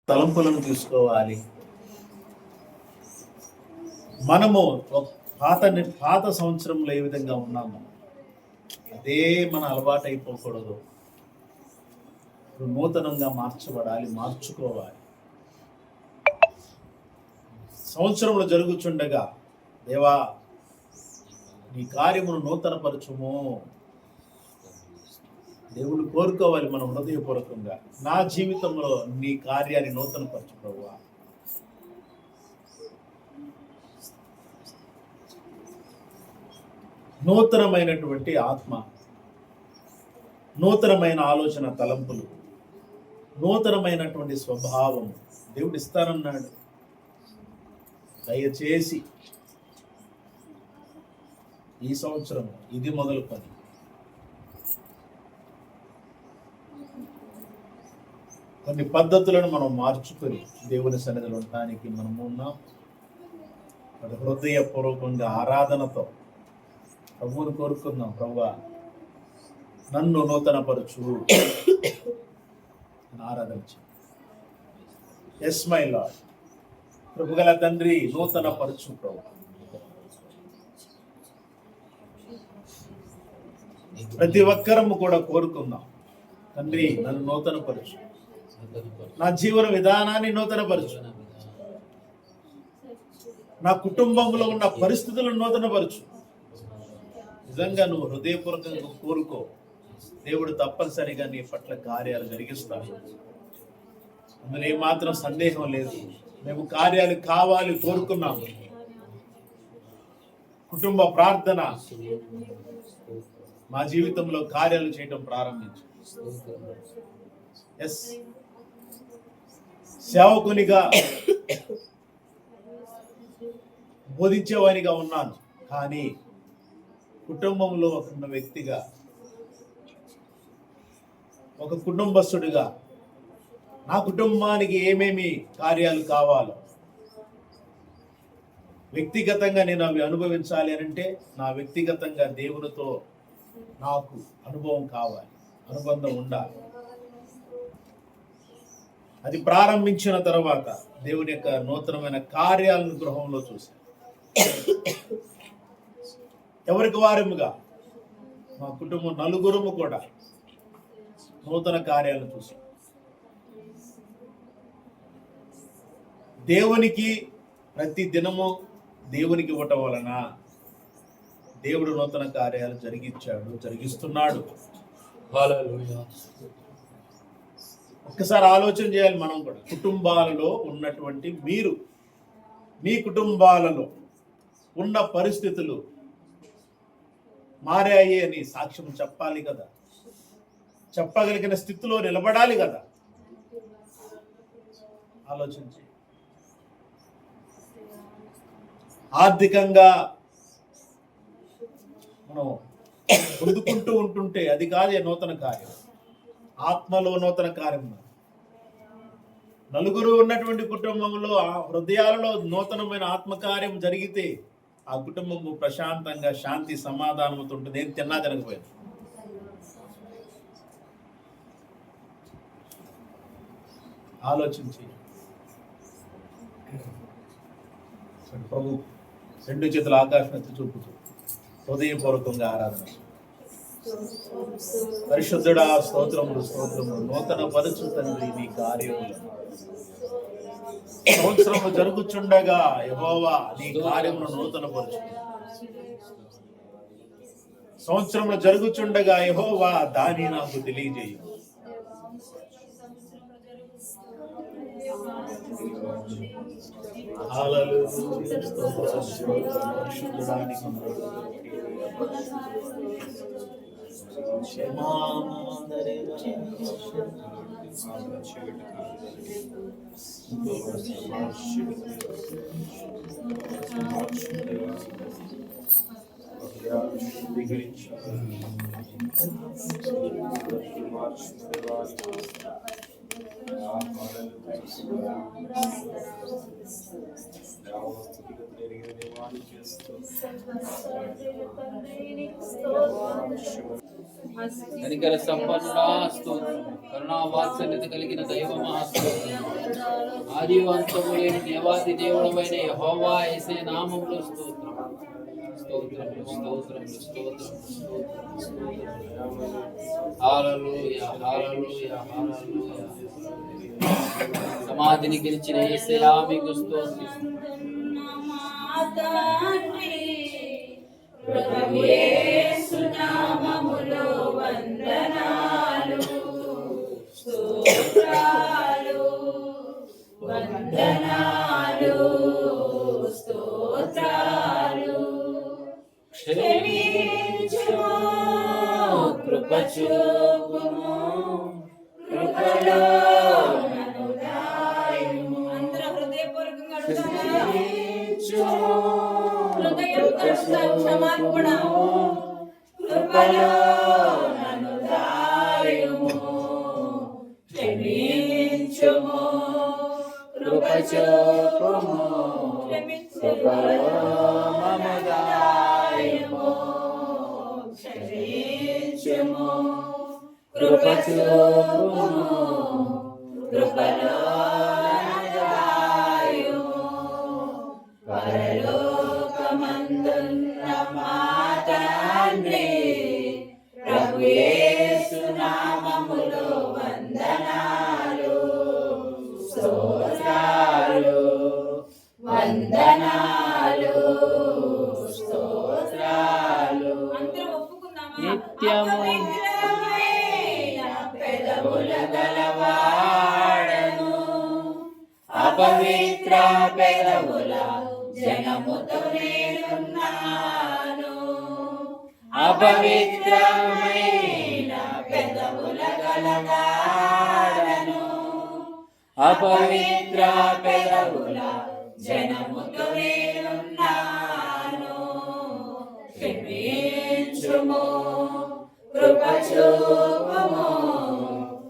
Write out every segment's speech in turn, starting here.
తలంపులను తీసుకోవాలి. మనము పాత సంవత్సరంలో ఏ విధంగా ఉన్నాము అదే మన అలవాటు అయిపోకూడదు. నూతనంగా మార్చబడాలి, మార్చుకోవాలి. సంవత్సరంలో జరుగుచుండగా దేవా నీ కార్యమును నూతనపరచుము. దేవుడు కోరుకోవాలి మనం హృదయపూర్వకంగా, నా జీవితంలో నీ కార్యాన్ని నూతనపరచు ప్రభువా. నూతనమైనటువంటి ఆత్మ, నూతనమైన ఆలోచన తలంపులు, నూతనమైనటువంటి స్వభావం దేవుడు ఇస్తానన్నాడు. దయచేసి ఈ సంవత్సరం ఇది మొదలు పని కొన్ని పద్ధతులను మనం మార్చుకొని దేవుని సన్నిధిలో ఉండడానికి మనము ఉన్నాం. హృదయపూర్వకంగా ఆరాధనతో ప్రభువుని కోరుకుందాం. ప్రభువా నన్ను నూతనపరచు, ఆరాధన చేయి. Yes my lord. ప్రభుగల తండ్రి నూతనపరచు ప్రభు. ప్రతి ఒక్కరము కూడా కోరుకుందాం, తండ్రి నన్ను నూతనపరచు, నా జీవన విధానాన్ని నూతనపరచు, నా కుటుంబంలో ఉన్న పరిస్థితులను నూతనపరచు. నిజంగా నువ్వు హృదయపూర్వకంగా కోరుకో, దేవుడు తప్పనిసరిగా నీ పట్ల కార్యాలు జరిగిస్తాడు. అందులో ఏమాత్రం సందేహం లేదు. మేము కార్యాలు కావాలి కోరుకున్నాము. కుటుంబ ప్రార్థన మా జీవితంలో కార్యాలు చేయడం ప్రారంభించు. ఎస్, సేవకునిగా బోధించేవానిగా ఉన్నాను, కానీ కుటుంబంలో ఉన్న వ్యక్తిగా, ఒక కుటుంబస్తుడిగా నా కుటుంబానికి ఏమేమి కార్యాలు కావాలో వ్యక్తిగతంగా నేను అవి అనుభవించాలి అంటే నా వ్యక్తిగతంగా దేవునితో నాకు అనుభవం కావాలి, అనుబంధం ఉండాలి. అది ప్రారంభించిన తర్వాత దేవుని యొక్క నూతనమైన కార్యాలను గృహంలో చూశాను. ఎవరికి వారముగా మా కుటుంబం నలుగురుము కూడా నూతన కార్యాలను చూశాం. దేవునికి ప్రతి దినము దేవునికి ఇవ్వటం వలన దేవుడు నూతన కార్యాలు జరిగిస్తున్నాడు. ఒక్కసారి ఆలోచన చేయాలి మనం కూడా. కుటుంబాలలో ఉన్నటువంటి మీరు, మీ కుటుంబాలలో ఉన్న పరిస్థితులు మారాయి అని సాక్ష్యం చెప్పాలి కదా, చెప్పగలిగిన స్థితిలో నిలబడాలి కదా. ఆలోచించి ఆర్థికంగా మనం పొందుకుంటూ ఉంటుంటే అది కాదే నూతన కార్యం. ఆత్మలో నూతన కార్యం. నలుగురు ఉన్నటువంటి కుటుంబంలో హృదయాలలో నూతనమైన ఆత్మకార్యం జరిగితే ఆ కుటుంబము ప్రశాంతంగా శాంతి సమాధానంతో ఉంటుంది. ఏం తిన్నా జరగపోయింది. ఆలోచించి ప్రభు రెండు చేతుల ఆకాశం ఎత్తి చూపుతూ హృదయపూర్వకంగా ఆరాధన. పరిశుద్ధుడా స్తోత్రములు, స్తోత్రములు. నూతన పరచు తండ్రి నీ కార్యములు. సంవత్సరము జరుగుచుండగా యెహోవా నీ కార్యమును నూతన పరచు. సంవత్సరంలో జరుగుచుండగా యెహోవా దాన్ని నాకు తెలియజేయు. కనికర సంపన్నుడా స్తోత్రం, కరుణా వాత్సల్యత కలిగిన దైవమా స్తోత్రం. ఆది అంతము లేని దేవాది దేవుడమైన యెహోవా యేసయ్య నామములో స్తోత్రం. స్తోత్రములు స్తోత్రములు స్తోత్రములు స్తోత్రములు. హల్లెలూయా హల్లెలూయా హల్లెలూయా. సమాధిని గెలిచిన యేసయ్యా మీకు స్తోత్రం. ప్రభు యేసు నామములో వందనాలు స్తోత్రాలు వందనాలు స్తోత్రాలు. క్షమించుము కృప చూపుము కృపలో నన్ను దాయుము. అందరూ హృదయపూర్వకంగా అడుగుతారా? క్షమార్పణ కృపలో నన్ను దాయుము. క్షమించుము కృప చూపుము కృపలో మమ్ము దాయుము. క్షమించుము కృప చూపుము కృపలో నన్ను దాయుము. పరలోకమందున్న మా తండ్రి, ప్రభు యేసు నామములో వందనాలు స్తోత్రాలు వందనాలు స్తోత్రాలు. అందరూ ఒప్పుకుందామా? నిత్యము పెదవుల గలవాడను, అపవిత్ర పెదవుల జనముతో నేనున్నాను. అపవిత్రమైన పెదవుల గలవాడను, అపవిత్ర పెదవుల జనముతో నేనున్నాను. క్షమించుము కృప చూపుము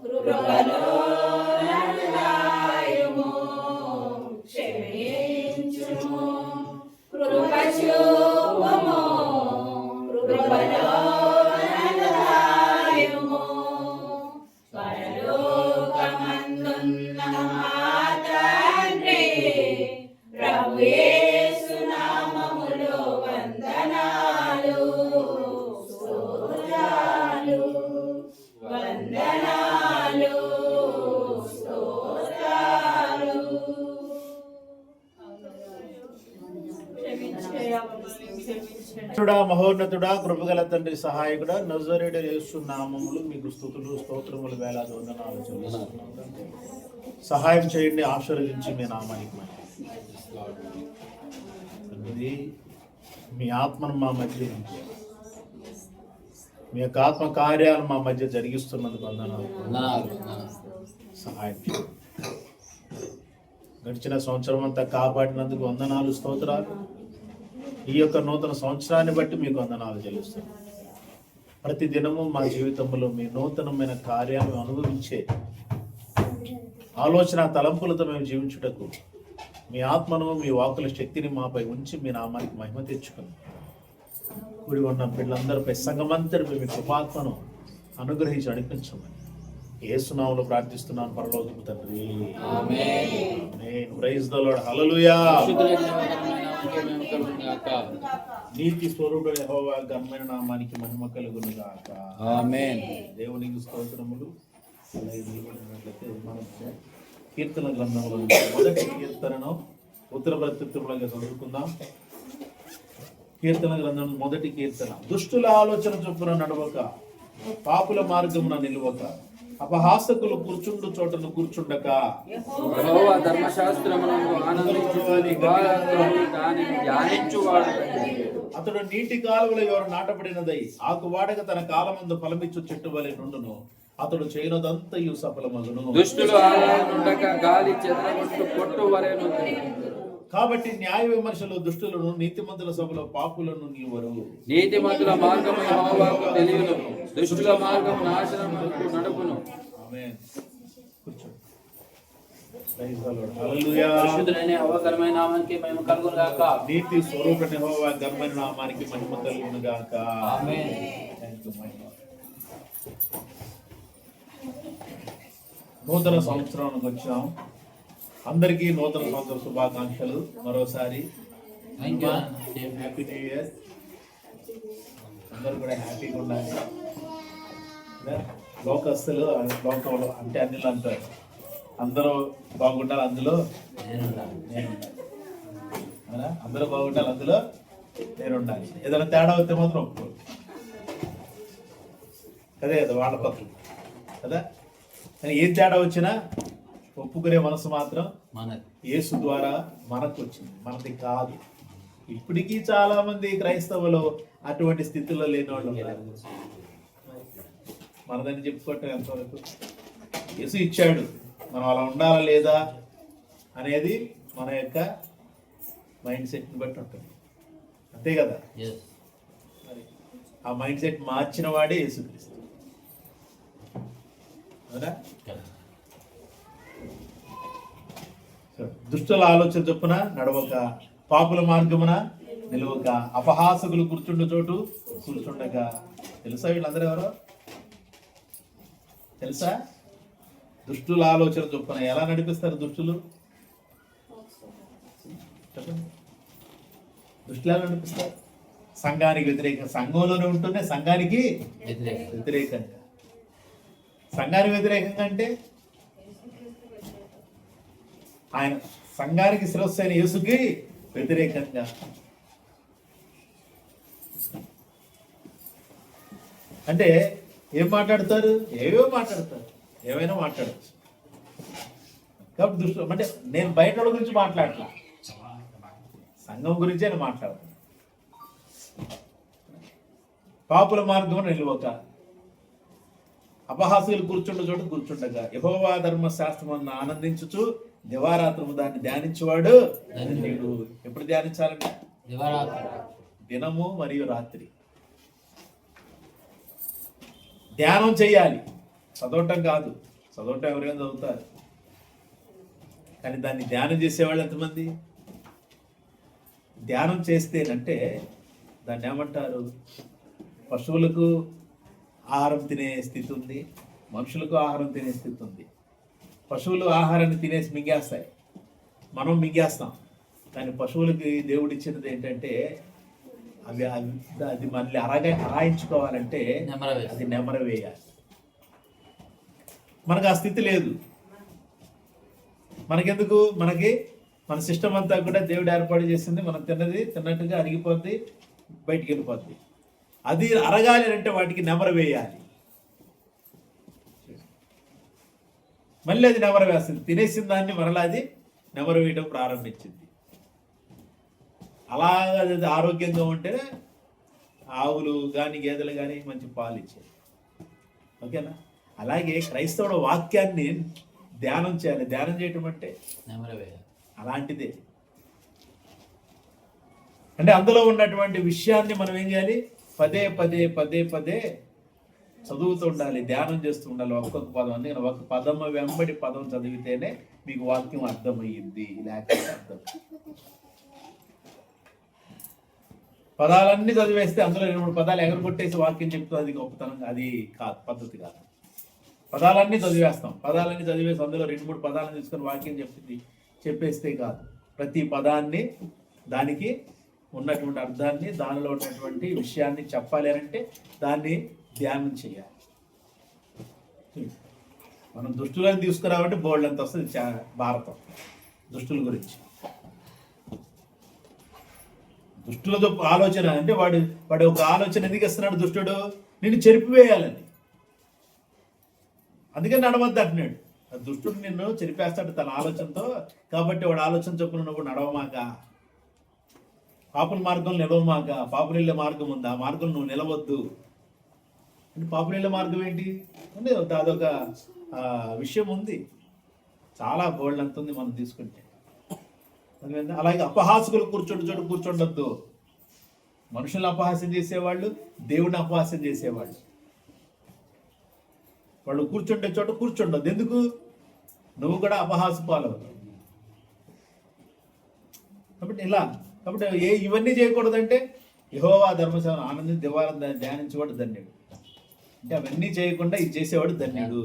కృపలో నన్ను దాయుము. క్షమించుము కృప చూపుము కృపలో నన్ను దాయుము. పరలోకమందున్న మా తండ్రి, ప్రభు యేసు నామములో వందనాలు స్తోత్రాలు వందనాలు స్తోత్రాలు. మహోన్నతుడా కృపగల తండ్రి సహాయకుడా నజరేయుడైన యేసు నామములు మీకు స్తుతులు స్తోత్రములు వేలాది వందనాలు చెల్లిస్తున్నాము. సహాయం చేయండి, ఆశీర్వదించి మీ నామానికి తండ్రి. మీ ఆత్మను మా మధ్య ఉంచి మీ యొక్క ఆత్మ కార్యాలు మా మధ్య జరిగిస్తున్నందుకు వందనాలు. సహాయం చేయండి. గడిచిన సంవత్సరం అంతా కాపాడినందుకు వందనాలు స్తోత్రాలు. ఈ యొక్క నూతన సంవత్సరాన్ని బట్టి మీకు వందనాలు చెల్లిస్తున్నాం. ప్రతి దినము మా జీవితంలో మీ నూతనమైన కార్యాలను అనుభవించే ఆలోచన తలంపులతో మేము జీవించుటకు మీ ఆత్మను మీ వాక్కుల శక్తిని మాపై ఉంచి మీ నామానికి మహిమ తెచ్చుకుని కూడి ఉన్న పిల్లలందరిపై సంగమంతరిపై మీ కృపాత్మను అనుగ్రహించి నడిపించమని యేసు నామములో ప్రార్థిస్తున్నాను పరలోకపు తండ్రి. ఆమేన్. Praise the Lord. హల్లెలూయా. నీతి స్వరూపుడైన యెహోవా ఘనమైన నామానికి మహిమ కలుగును గాక. ఆమేన్. దేవునికి స్తోత్రములు. అలాగే నిలబడినట్లయితే మనం కీర్తన గ్రంథంలో మొదటి కీర్తనను ఉత్తర ప్రత్యుత్తరంగా చదువుకుందాం. కీర్తన గ్రంథం మొదటి కీర్తన. దుష్టుల ఆలోచన చొప్పున నడవక, పాపుల మార్గమున నిలువక, అపహాసకులు కూర్చుండు చోటను కూర్చుండక, యెహోవా ధర్మశాస్త్రమునందు ఆనందించువాని దానిని ధ్యానించువాడు. అతడు నీటి కాలువలో ఎవరు నాటబడినదై ఆకు వాడక తన కాలమందు ఫలమిచ్చు చెట్టు వలె నుండును. అతడు చేయనదంతయు సఫలమగును. దుష్టులు ఆలయనుండక గాలి చెదరగొట్టు పొట్టు వలెను. కాబట్టి న్యాయ విమర్శలో దుష్టులను, నీతిమంతుల సభలో పాపులను నీవరు. నీతిమంతుల మార్గము యెహోవాకు తెలియను, దుష్టుల మార్గము నాశనమునకు నడుపును. ఆమేన్. కూర్చోండి. Praise the Lord. హల్లెలూయా. పరిశుద్ధుడైన యెహోవా ఘనమైన నామానికి మహిమ కలుగును గాక. నీతి స్వరూపుడైన యెహోవా ఘనమైన నామానికి మహిమ కలుగును గాక. ఆమేన్. థాంక్యూ మహిమ. నూతన సంవత్సరానికి వచ్చాం. అందరికీ నూతన సంవత్సర శుభాకాంక్షలు మరోసారి. Thank you. Happy new year. అందరూ కూడా హ్యాపీగా ఉండాలి. లోకస్తులు లోకంలో అంటే అన్నిలు అంటారు, అందరూ బాగుండాలి, అందులో నేను ఉండాలి. అందరూ బాగుండాలి, అందులో నేను ఉండాలి. ఏదైనా తేడా వస్తే మాత్రం ఒప్పుకో అదే కదా వాళ్ళ పత్రం కదా. కానీ ఏం తేడా వచ్చినా ఒప్పుకునే మనసు మాత్రం యేసు ద్వారా మనకు వచ్చింది, మనది కాదు. ఇప్పటికీ చాలా మంది క్రైస్తవులు అటువంటి స్థితిలో లేని వాళ్ళు ఉన్నారు. మనదని చెప్పుకోవటం ఎంతవరకు? యేసు ఇచ్చాడు, మనం అలా ఉండాలా లేదా అనేది మన యొక్క మైండ్ సెట్ని బట్టి ఉంటుంది, అంతే కదా. మరి ఆ మైండ్ సెట్ మార్చిన వాడే యేసుక్రీస్తు. అవునా? దుష్టుల ఆలోచన చొప్పున నడవక, పాపుల మార్గమున నిలవక, అపహాసకులు కూర్చుండ చోటు కూర్చుండగా. తెలుసా వీళ్ళందరూ ఎవరో? తెలుసా? దుష్టుల ఆలోచన చొప్పున ఎలా నడిపిస్తారు దుష్టులు? చెప్పండి. దుష్టులు ఎలా నడిపిస్తారు? సంఘానికి వ్యతిరేకంగా, సంఘంలోనే ఉంటూనే సంఘానికి వ్యతిరేకంగా. సంఘానికి వ్యతిరేకంగా అంటే ఆయన సంఘానికి శిరస్సు అయిన యేసుకి వ్యతిరేకంగా. అంటే ఏం మాట్లాడతారు? ఏవో మాట్లాడతారు, ఏమైనా మాట్లాడచ్చు. కాబట్టి దృష్టి అంటే నేను బయట గురించి మాట్లాడట్లా, సంఘం గురించే నేను మాట్లాడతాను. పాపుల మార్గం నిలవక, అపహాసులు కూర్చుండ చోటు కూర్చుండగా, యెహోవా ధర్మశాస్త్రమును ఆనందించుచు దివారాత్రము దాన్ని ధ్యానించేవాడు ధన్యుడు. ఎప్పుడు ధ్యానించాలంటే దినము మరియు రాత్రి ధ్యానం చేయాలి, చదవటం కాదు. చదవటం ఎవరైనా చదువుతారు, కానీ దాన్ని ధ్యానం చేసేవాళ్ళు ఎంతమంది? ధ్యానం చేస్తేనంటే దాన్ని ఏమంటారు? పశువులకు ఆహారం తినే స్థితి ఉంది, మనుషులకు ఆహారం తినే స్థితి ఉంది. పశువులు ఆహారాన్ని తినేసి మింగేస్తాయి, మనం మింగేస్తాం. కానీ పశువులకి దేవుడు ఇచ్చినది ఏంటంటే అది మళ్ళీ అరాయించుకోవాలంటే అది నెమర వేయాలి. మనకు ఆ స్థితి లేదు. మనకెందుకు? మనకి మన సిస్టమ్ అంతా కూడా దేవుడు ఏర్పాటు చేసింది, మనం తిన్నది తిన్నట్టుగా అరిగిపోద్ది, బయటికి వెళ్ళిపోద్ది. అది అరగాలి అంటే వాటికి నెమర వేయాలి. మళ్ళీ అది నెమర వేస్తుంది, తినేసిన దాన్ని మరలా అది నెమర వేయడం ప్రారంభించింది. అలాగా అది ఆరోగ్యంగా ఉంటే ఆవులు కానీ గేదెలు కానీ మంచి పాలు ఇచ్చాయి. ఓకేనా? అలాగే క్రైస్తవుడు వాక్యాన్ని ధ్యానం చేయాలి. ధ్యానం చేయటం అంటే అలాంటిదే. అంటే అందులో ఉన్నటువంటి విషయాన్ని మనం ఏం చేయాలి? పదే పదే పదే పదే చదువుతూ ఉండాలి, ధ్యానం చేస్తూ ఉండాలి ఒక్కొక్క పదం. అందుకని ఒక పదం వెంబడి పదం చదివితేనే మీకు వాక్యం అర్థమయ్యింది, లేకపోతే అర్థం. పదాలన్నీ చదివేస్తే అందులో 2-3 పదాలు ఎగరగొట్టేసి వాక్యం చెప్తుంది, అది గొప్పతనం, అది కాదు, పద్ధతి కాదు. పదాలన్నీ చదివేస్తాం, పదాలన్నీ చదివేసి అందులో 2-3 పదాలను తీసుకొని వాక్యం చెప్పేస్తే కాదు. ప్రతి పదాన్ని, దానికి ఉన్నటువంటి అర్థాన్ని, దానిలో ఉన్నటువంటి విషయాన్ని చెప్పాలి అంటే దాన్ని ధ్యానం చేయాలి. మనం దుష్టులను తీసుకురావంటే బోల్డ్ అంత వస్తుంది భారతం దుష్టుల గురించి. దుష్టులతో ఆలోచన అంటే వాడు ఒక ఆలోచన ఎందుకు ఇస్తున్నాడు? దుష్టుడు నిన్ను చెరిపివేయాలని, అందుకని నడవద్దు అంటున్నాడు. దుష్టుడు నిన్ను చెరిపేస్తాడు తన ఆలోచనతో. కాబట్టి వాడు ఆలోచన చొప్పున నువ్వు నడవమాక, పాపుల మార్గం నిలవమాక. పాపులు వెళ్ళే మార్గం ఉంది, ఆ మార్గం నువ్వు నిలవద్దు. అంటే పాపులు వెళ్ళే మార్గం ఏంటి అంటే అదొక విషయం ఉంది, చాలా బోల్డ్ అంత ఉంది మనం తీసుకుంటే. అలాగే అపహాసకులు కూర్చోండి చోటు కూర్చోండొద్దు. మనుషులను అపహాస్యం చేసేవాళ్ళు, దేవుడిని అపహాస్యం చేసేవాళ్ళు, వాళ్ళు కూర్చుంటే చోట కూర్చోండొద్దు. ఎందుకు? నువ్వు కూడా అపహాసపాలవుతావు. కాబట్టి ఇవన్నీ చేయకూడదంటే యెహోవా ధర్మశాస్త్రం ఆనందించి దివారం ధ్యానించేవాడు ధన్యుడు. అంటే అవన్నీ చేయకుండా ఇది చేసేవాడు ధన్యుడు.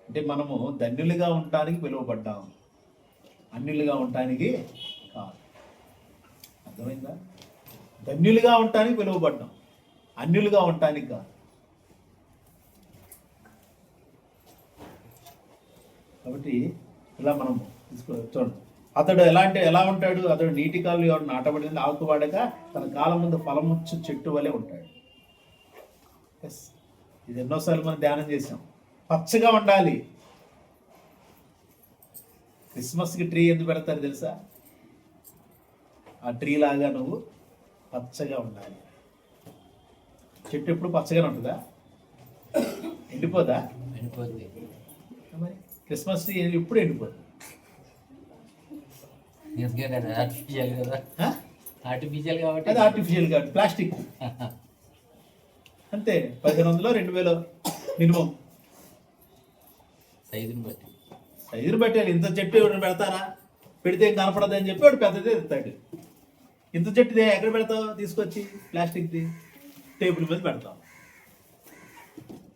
అంటే మనము ధన్యులుగా ఉండటానికి పిలువబడ్డాము. అన్యులుగా ఉండటానికి కాదు. అర్థమైందా? ధన్యులుగా ఉండటానికి పిలువబడ్డాం, అన్యులుగా ఉండటానికి కాదు. కాబట్టి ఇలా మనం చూడండి, అతడు ఎలా ఉంటాడు? అతడు నీటి కాలు ఎవరు నాటబడింది ఆకువాడక తన కాలం ముందు ఫలముచ్చు చెట్టు వలె ఉంటాడు. ఎస్, ఇది ఎన్నోసార్లు మనం ధ్యానం చేసాం. పచ్చగా ఉండాలి. క్రిస్మస్కి ట్రీ ఎందుకు పెడతారు తెలుసా? ఆ ట్రీ లాగా నువ్వు పచ్చగా ఉండాలి. చెట్టు ఎప్పుడు పచ్చగానే ఉంటుందా? ఎండిపోదా? ఎండిపోద్ది. మరి క్రిస్మస్ ట్రీ ఎప్పుడు ఎండిపోదు. ఆర్టిఫిషియల్ కదా, ఆర్టిఫిషియల్ కాబట్టి. అది ఆర్టిఫిషియల్ కాబట్టి ప్లాస్టిక్ అంతే. 1500 2000 మినిమం. సైజుని బట్టి పెట్టాలి. ఇంత చెట్టు ఎవరు పెడతారా? పెడితే ఏం కనపడదు అని చెప్పి వాడు పెద్దదే ఎత్తాడు. ఇంత చెట్టుదే ఎక్కడ పెడతావు? తీసుకొచ్చి ప్లాస్టిక్ది టేబుల్ మీద పెడతాం.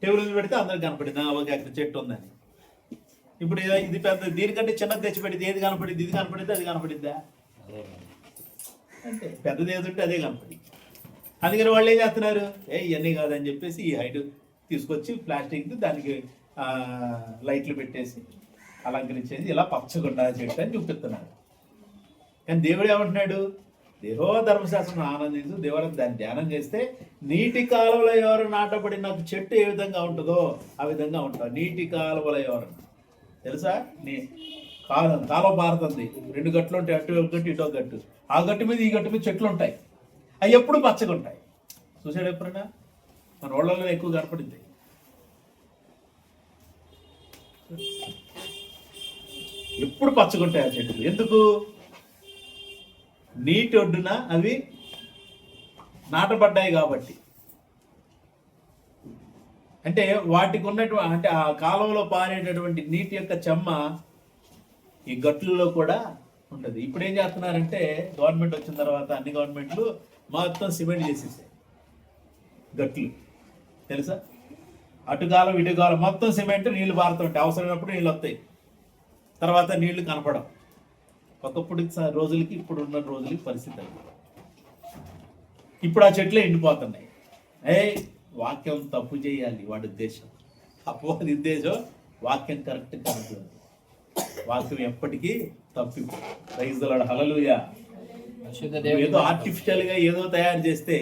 టేబుల్ మీద పెడితే అందరికి కనపడింది ఓకే అక్కడ చెట్టు ఉందని. ఇప్పుడు ఇది పెద్ద, దీనికంటే చిన్నది తెచ్చి పెడితే ఏది కనపడింది? ఇది కనపడిద్దా? అది కనపడిద్దా? అంటే పెద్దది ఏది ఉంటే అదే కనపడి. అందుకని వాళ్ళు ఏం చేస్తున్నారు? ఇవన్నీ కాదని చెప్పేసి ఈ హైట్ తీసుకొచ్చి ప్లాస్టిక్ దానికి లైట్లు పెట్టేసి అలంకరించేసి ఇలా పచ్చగుండా చెట్టు అని చూపిస్తున్నారు. కానీ దేవుడు ఏమంటున్నాడు? దేహో ధర్మశాస్త్రం ఆనందించు, దేవుడు దాన్ని ధ్యానం చేస్తే నీటి కాలువల ఎవరు నాటబడిన చెట్టు ఏ విధంగా ఉంటుందో ఆ విధంగా ఉంటుంది. నీటి కాలువల ఎవరు తెలుసా? నీ కాలువ పారుతుంది, 2 గట్లు ఉంటాయి, అటు ఒక గట్టు ఇటు ఒక గట్టు. ఆ గట్టు మీద ఈ గట్టు మీద చెట్లు ఉంటాయి. అవి ఎప్పుడు పచ్చగా ఉంటాయి. చూసాడు ఎప్పుడైనా? మన రోడ్లలో ఎక్కువ కనపడింది. ఎప్పుడు పచ్చగుంటాయి ఆ చెట్లు. ఎందుకు? నీటి ఒడ్డున అవి నాటబడ్డాయి కాబట్టి. అంటే వాటికి ఉన్నటువంటి, అంటే ఆ కాలంలో పారేటటువంటి నీటి యొక్క చెమ్మ ఈ గట్లలో కూడా ఉంటుంది. ఇప్పుడు ఏం చేస్తున్నారంటే గవర్నమెంట్ వచ్చిన తర్వాత అన్ని గవర్నమెంట్లు మొత్తం సిమెంట్ చేసేసాయి గట్లు. తెలుసా? అటుకాలం ఇటుకాలం మొత్తం సిమెంట్, నీళ్లు పారుతుంటాయి. అవసరమైనప్పుడు నీళ్ళు వస్తాయి, తర్వాత నీళ్లు కనపడవు. ఒకప్పుడు రోజులకి ఇప్పుడున్న రోజులకి పరిస్థితి అది. ఇప్పుడు ఆ చెట్లే ఎండిపోతున్నాయి. వాక్యం తప్పు చేయాలి వాడి ఉద్దేశం. అపోది ఉద్దేశం వాక్యం కరెక్ట్ కాదు. వాక్యం ఎప్పటికీ తప్పిపో. ప్రైజ్ ది లార్డ్, హల్లెలూయా. ఏదో ఆర్టిఫిషియల్గా ఏదో తయారు చేస్తే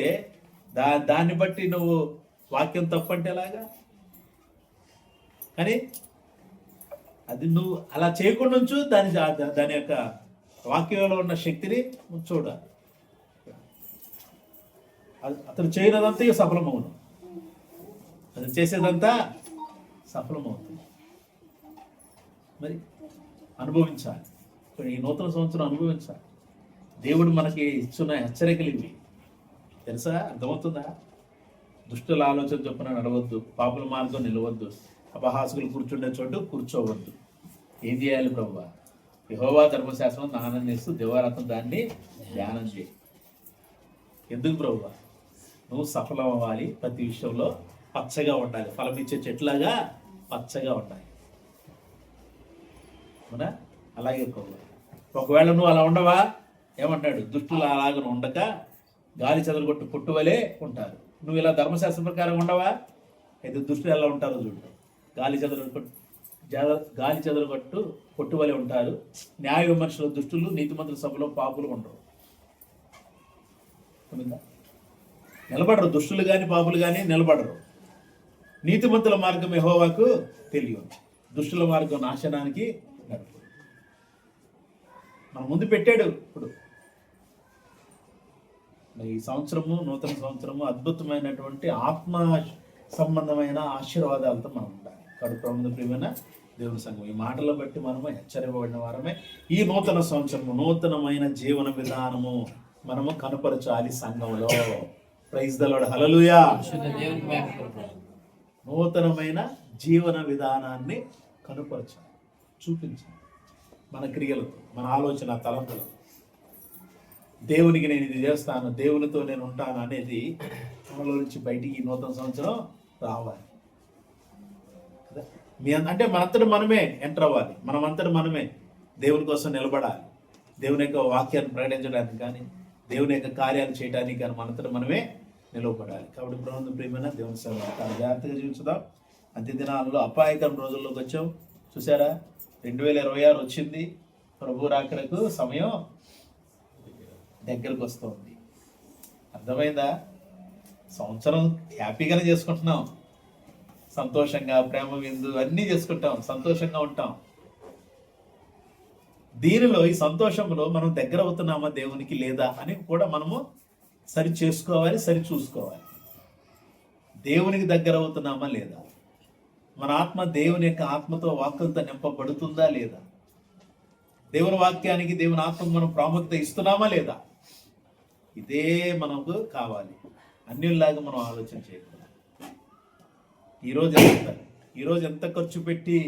దాన్ని బట్టి నువ్వు వాక్యం తప్పంటే ఎలాగా? కానీ అది నువ్వు అలా చేయకుండా ఉంచు. దాని యొక్క వాక్యంలో ఉన్న శక్తిని చూడాలి. అతను చేయనదంతా సఫలమవును, అది చేసేదంతా సఫలమవుతుంది. మరి అనుభవించాలి. ఈ నూతన సంవత్సరం అనుభవించాలి. దేవుడు మనకి ఇచ్చిన హెచ్చరికలు ఇవి. తెలుసా? అర్థమవుతుందా? దుష్టుల ఆలోచన చొప్పున నడవద్దు, పాపుల మార్గం నిలవద్దు, అపహాసకులు కూర్చుండే చోటు కూర్చోవద్దు. ఏం చేయాలి ప్రభువా? యెహోవా ధర్మశాస్త్రం ఆనందిస్తూ దేవారాత్రం దాన్ని ధ్యానం చేయి. ఎందుకు ప్రభువా? నువ్వు సఫలం అవ్వాలి, ప్రతి విషయంలో పచ్చగా ఉండాలి, ఫలం ఇచ్చే చెట్లాగా పచ్చగా ఉండాలి. అవునా? అలాగే ప్రభువా, ఒకవేళ నువ్వు అలా ఉండవా? ఏమంటాడు? దుష్టులు అలాగ ఉండక గాలి చెదరగొట్టు పొట్టువలే ఉంటారు. నువ్వు ఇలా ధర్మశాస్త్ర ప్రకారం ఉండవా? అయితే దుష్టులు ఎలా ఉంటారో చూడు. గాలి చెదరగొట్టు పొట్టువలే ఉంటారు. న్యాయ విమర్శలు దుష్టులు, నీతిమంతుల సభలో పాపులు ఉండరు. నిలబడరు. దుష్టులు కానీ పాపులు కానీ నిలబడరు. నీతిమంతుల మార్గం యెహోవాకు తెలియదు, దుష్టుల మార్గం నాశనానికి నడుపు. మన ముందు పెట్టాడు. ఇప్పుడు ఈ సంవత్సరము, నూతన సంవత్సరము అద్భుతమైనటువంటి ఆత్మ సంబంధమైన ఆశీర్వాదాలతో మనం ఉండాలి. కడుపు ప్రియమైన దేవుని సంఘం, ఈ మాటలు బట్టి మనము హెచ్చరింపబడిన వారమే. ఈ నూతన సంవత్సరము నూతనమైన జీవన విధానము మనము కనపరచాలి సంఘంలో. ప్రైజ్ ది లార్డ్, హల్లెలూయా. నూతనమైన జీవన విధానాన్ని కనపరచాలి, చూపించాలి. మన క్రియలతో, మన ఆలోచన తలంపులతో దేవునికి నేను ఇది చేస్తాను, దేవునితో నేను ఉంటాను అనేది మనలో నుంచి బయటికి ఈ నూతన సంవత్సరం రావాలి. అంటే మనంతటి మనమే ఎంటర్ అవ్వాలి. మనమంతటి మనమే దేవుని కోసం నిలబడాలి, దేవుని యొక్క వాక్యాన్ని ప్రకటించడానికి కానీ దేవుని యొక్క కార్యాలు చేయడానికి కానీ మనంతట మనమే నిలవబడాలి. కాబట్టి ప్రభుత్వం ప్రియమైన దేవుని సేవ చాలా జాగ్రత్తగా జీవించుదాం. అంత్య దినాల్లో అపాయకరం రోజుల్లోకి వచ్చాం. చూసారా, 2026 వచ్చింది. ప్రభు రాకడకు సమయం దగ్గరకు వస్తుంది. అర్థమైందా? సంవత్సరం హ్యాపీగానే చేసుకుంటున్నాం, సంతోషంగా ప్రేమ విందు అన్నీ చేసుకుంటాం, సంతోషంగా ఉంటాం. దీనిలో ఈ సంతోషంలో మనం దగ్గర అవుతున్నామా దేవునికి లేదా అని కూడా మనము సరి చేసుకోవాలి, సరి చూసుకోవాలి. దేవునికి దగ్గర అవుతున్నామా లేదా, మన ఆత్మ దేవుని యొక్క ఆత్మతో వాక్కులతో నింపబడుతుందా లేదా, దేవుని వాక్యానికి దేవుని ఆత్మకు మనం ప్రాముఖ్యత ఇస్తున్నామా లేదా, ఇదే మనకు కావాలి. అన్యుల్లాగా మనం ఆలోచన చేయకూడదు. ఈరోజు ఎంత ఖర్చు పెట్టి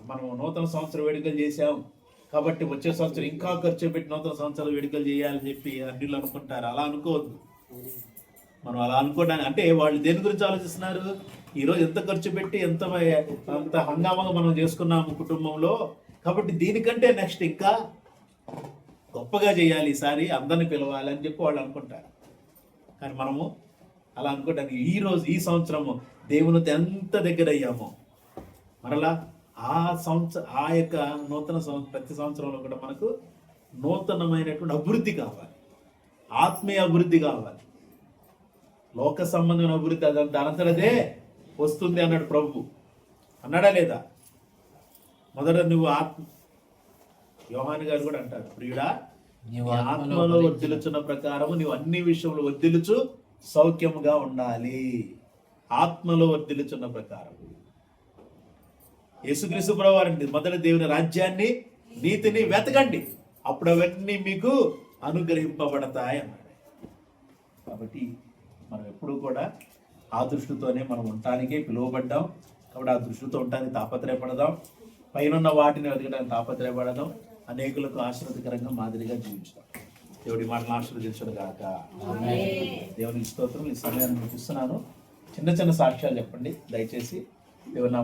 మనం నూతన సంవత్సర వేడుకలు చేశాం కాబట్టి వచ్చే సంవత్సరం ఇంకా ఖర్చు పెట్టి నూతన సంవత్సరాల వేడుకలు చేయాలని చెప్పి అన్యులు అనుకుంటారు. అలా అనుకోవద్దు. మనం అలా అనుకోవడానికి అంటే వాళ్ళు దేని గురించి ఆలోచిస్తున్నారు, ఈరోజు ఎంత ఖర్చు పెట్టి అంత హంగామాగా మనం చేసుకున్నాము కుటుంబంలో, కాబట్టి దీనికంటే నెక్స్ట్ ఇంకా గొప్పగా చేయాలి, ఈసారి అందరిని పిలవాలి అని చెప్పి వాళ్ళు అనుకుంటారు. కానీ మనము అలా అనుకోవడానికి ఈ సంవత్సరము దేవునితో ఎంత దగ్గర అయ్యామో మరలా ఆ యొక్క నూతన ప్రతి సంవత్సరంలో కూడా మనకు నూతనమైనటువంటి అభివృద్ధి కావాలి, ఆత్మీయ అభివృద్ధి కావాలి. లోక సంబంధమైన అభివృద్ధి దానంతటదే వస్తుంది అన్నాడు ప్రభు. అన్నాడా లేదా? మొదట నువ్వు యోహాను గారు కూడా అంటారు, ప్రియుడా ఆత్మలో వర్ధిల్లుచున్న ప్రకారము నీవు అన్ని విషయంలో వర్ధిల్లుచు సౌఖ్యముగా ఉండాలి. ఆత్మలో వర్ధిల్లుచున్న ప్రకారం యేసుక్రీస్తు ప్రభువారండి, మొదట దేవుని రాజ్యాన్ని నీతిని వెతకండి, అప్పుడు అవన్నీ మీకు అనుగ్రహింపబడతాయి అన్నాడు. కాబట్టి మనం ఎప్పుడూ కూడా ఆ దృష్టితోనే మనం ఉండటానికే పిలువబడ్డాం. కాబట్టి ఆ దృష్టితో ఉండటానికి తాపత్రయపడదాం, పైన వాటిని వెతకడానికి తాపత్రయపడదాం, అనేకులకు ఆశీర్వదకరంగా మాదిరిగా జీవించుతాం. దేవుడి మాటలు ఆశీర్వదించడు గాక. దేవునికి స్తోత్రం. ఈ సమయాన్ని మీకు ఇస్తున్నాను. చిన్న చిన్న సాక్ష్యాలు చెప్పండి దయచేసి. దేవుని